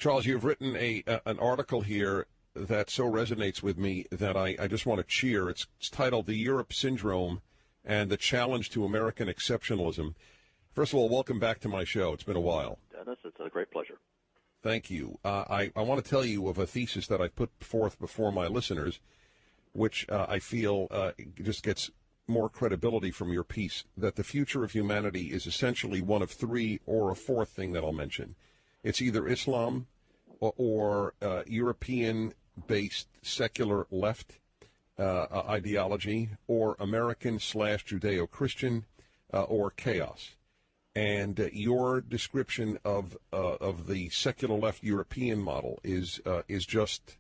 Charles, you've written an article here that so resonates with me that I just want to cheer. It's titled "The Europe Syndrome and the Challenge to American Exceptionalism." First of all, welcome back to my show. It's been a while. Dennis, it's a great pleasure. Thank you. I want to tell you of a thesis that I put forth before my listeners, which I feel just gets more credibility from your piece, that the future of humanity is essentially one of three or a fourth thing that I'll mention. It's either Islam or European-based secular left ideology, or American/Judeo-Christian, or chaos. And your description of the secular left European model is just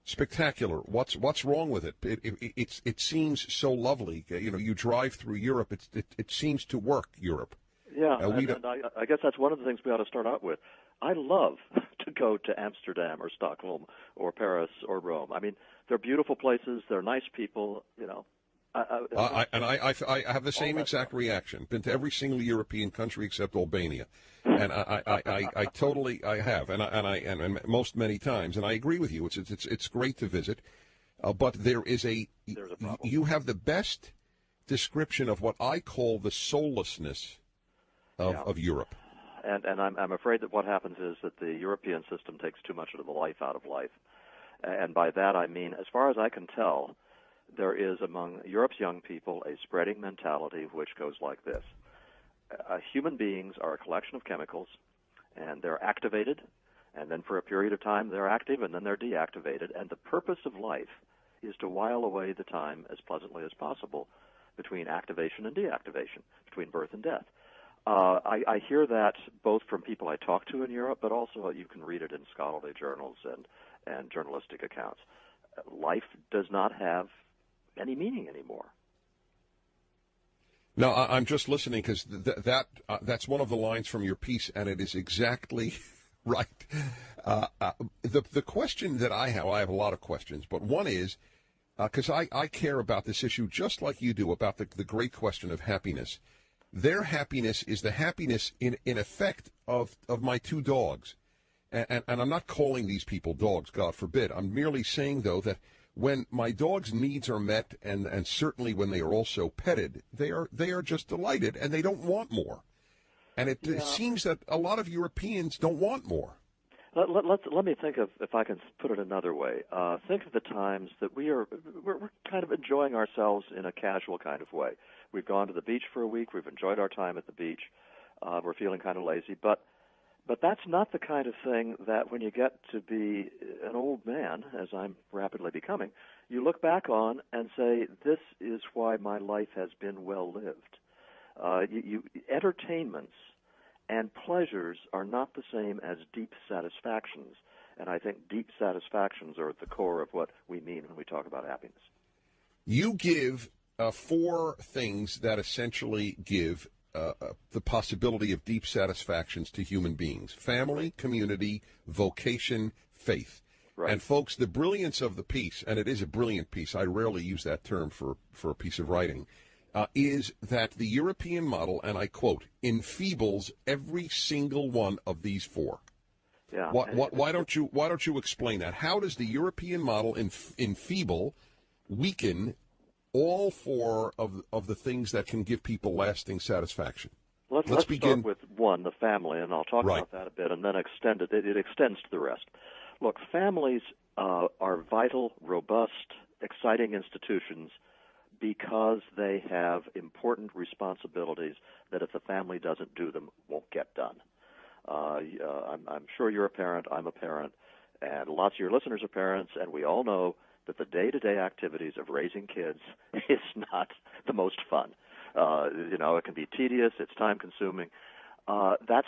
spectacular. What's wrong with it? It seems so lovely. You know, you drive through Europe. It seems to work. Europe. Yeah, and I guess that's one of the things we ought to start out with. I love to go to Amsterdam or Stockholm or Paris or Rome. I mean, they're beautiful places. They're nice people. You know. I have the same exact reaction. Been to every single European country except Albania, and I totally have, and most many times, and I agree with you. It's great to visit, but there's a problem. You have the best description of what I call the soullessness of Europe. And I'm afraid that what happens is that the European system takes too much of the life out of life, and by that I mean, as far as I can tell, there is among Europe's young people a spreading mentality which goes like this. Human beings are a collection of chemicals, and they're activated, and then for a period of time they're active, and then they're deactivated, and the purpose of life is to while away the time as pleasantly as possible between activation and deactivation, between birth and death. I hear that both from people I talk to in Europe, but also you can read it in scholarly journals and journalistic accounts. Life does not have any meaning anymore. No, I'm just listening because that's one of the lines from your piece, and it is exactly right. The question that I have a lot of questions, but one is, because I care about this issue just like you do about the great question of happiness. Their happiness is the happiness, in effect, of my two dogs. And I'm not calling these people dogs, God forbid. I'm merely saying, though, that when my dog's needs are met, and certainly when they are also petted, they are just delighted, and they don't want more. And it seems that a lot of Europeans don't want more. Let me think of, if I can put it another way. Think of the times that we're kind of enjoying ourselves in a casual kind of way. We've gone to the beach for a week. We've enjoyed our time at the beach. We're feeling kind of lazy, but that's not the kind of thing that when you get to be an old man, as I'm rapidly becoming, you look back on and say, this is why my life has been well lived. Entertainments and pleasures are not the same as deep satisfactions, and I think deep satisfactions are at the core of what we mean when we talk about happiness. You give four things that essentially give the possibility of deep satisfactions to human beings: family, community, vocation, faith. Right. And folks, the brilliance of the piece, and it is a brilliant piece, I rarely use that term for a piece of writing, is that the European model, and I quote, enfeebles every single one of these four. Yeah. Why don't you explain that? How does the European model enfeeble, weaken all four of the things that can give people lasting satisfaction? Let's begin with one, the family, and I'll talk about that a bit, and then extend it. It extends to the rest. Look, families are vital, robust, exciting institutions because they have important responsibilities that if the family doesn't do them, won't get done. I'm sure you're a parent, I'm a parent, and lots of your listeners are parents, and we all know that the day-to-day activities of raising kids is not the most fun. It can be tedious, it's time-consuming. But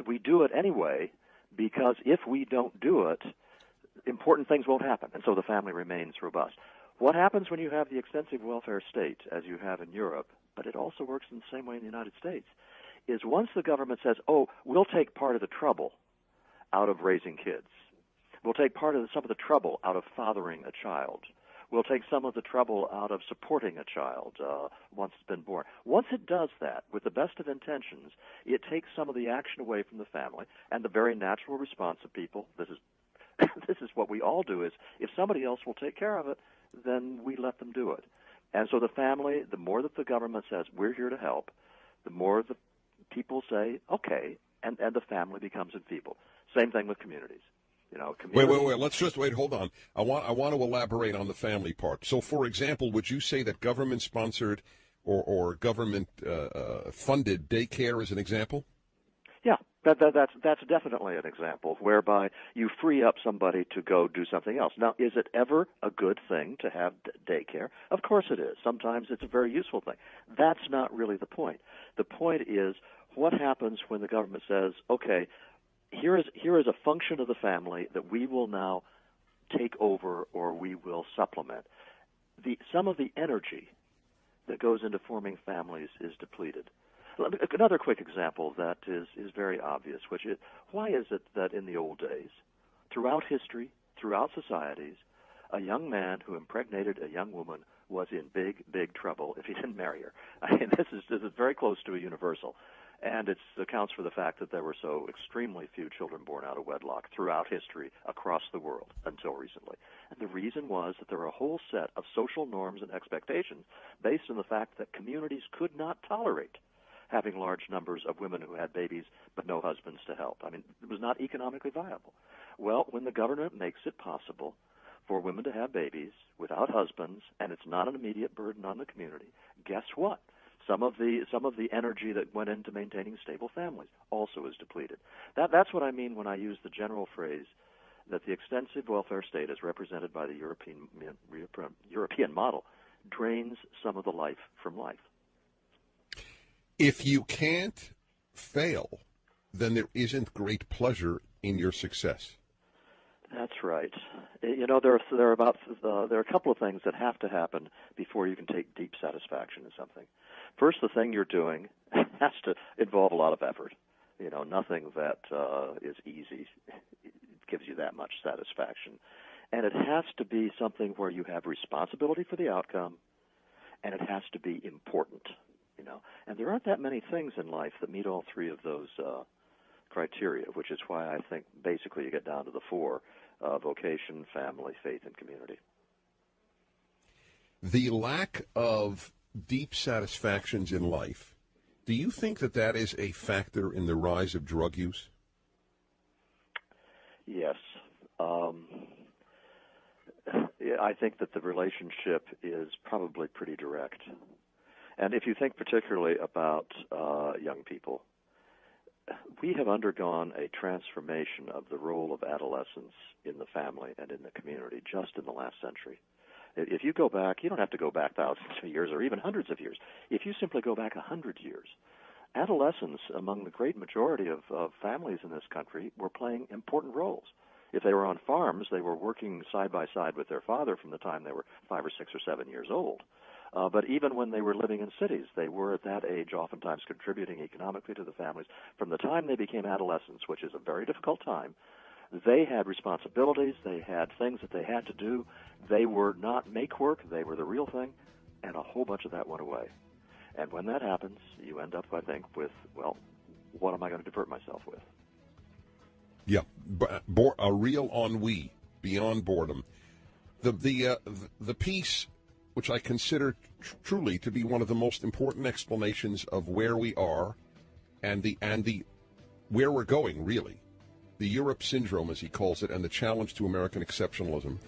we do it anyway because if we don't do it, important things won't happen, and so the family remains robust. What happens when you have the extensive welfare state, as you have in Europe, but it also works in the same way in the United States, is once the government says, we'll take part of the trouble out of raising kids, we'll take some of the trouble out of fathering a child, will take some of the trouble out of supporting a child once it's been born. Once it does that, with the best of intentions, it takes some of the action away from the family, and the very natural response of people, this is this is what we all do, is if somebody else will take care of it, then we let them do it. And so the family, the more that the government says, we're here to help, the more the people say, okay, and the family becomes enfeebled. Same thing with communities. Wait. Let's just wait. Hold on. I want to elaborate on the family part. So, for example, would you say that government-sponsored or government-funded daycare is an example? Yeah, that's definitely an example whereby you free up somebody to go do something else. Now, is it ever a good thing to have daycare? Of course it is. Sometimes it's a very useful thing. That's not really the point. The point is what happens when the government says, okay, here is a function of the family that we will now take over or we will supplement. Some of the energy that goes into forming families is depleted. Another quick example that is very obvious, which is, why is it that in the old days, throughout history, throughout societies, a young man who impregnated a young woman was in big, big trouble if he didn't marry her? I mean, this is very close to a universal. And it accounts for the fact that there were so extremely few children born out of wedlock throughout history across the world until recently. And the reason was that there were a whole set of social norms and expectations based on the fact that communities could not tolerate having large numbers of women who had babies but no husbands to help. I mean, it was not economically viable. Well, when the government makes it possible for women to have babies without husbands, and it's not an immediate burden on the community, guess what? Some of the energy that went into maintaining stable families also is depleted. That's what I mean when I use the general phrase that the extensive welfare state, as represented by the European model, drains some of the life from life. If you can't fail, then there isn't great pleasure in your success. That's right. There are a couple of things that have to happen before you can take deep satisfaction in something. First, the thing you're doing has to involve a lot of effort. Nothing that is easy gives you that much satisfaction. And it has to be something where you have responsibility for the outcome, and it has to be important. And there aren't that many things in life that meet all three of those criteria, which is why I think basically you get down to the four: vocation, family, faith, and community. The lack of deep satisfactions in life, do you think that is a factor in the rise of drug use? Yes. I think that the relationship is probably pretty direct. And if you think particularly about young people, we have undergone a transformation of the role of adolescence in the family and in the community just in the last century. If you go back, you don't have to go back thousands of years or even hundreds of years. If you simply go back 100 years, adolescents among the great majority of families in this country were playing important roles. If they were on farms, they were working side by side with their father from the time they were 5 or 6 or 7 years old. But even when they were living in cities, they were at that age oftentimes contributing economically to the families. From the time they became adolescents, which is a very difficult time, they had responsibilities, they had things that they had to do. They were not make work, they were the real thing, and a whole bunch of that went away. And when that happens, you end up, I think, with, well, what am I going to divert myself with? Yeah, a real ennui beyond boredom. The piece, which I consider truly to be one of the most important explanations of where we are and where we're going, really. The Europe syndrome, as he calls it, and the challenge to American exceptionalism,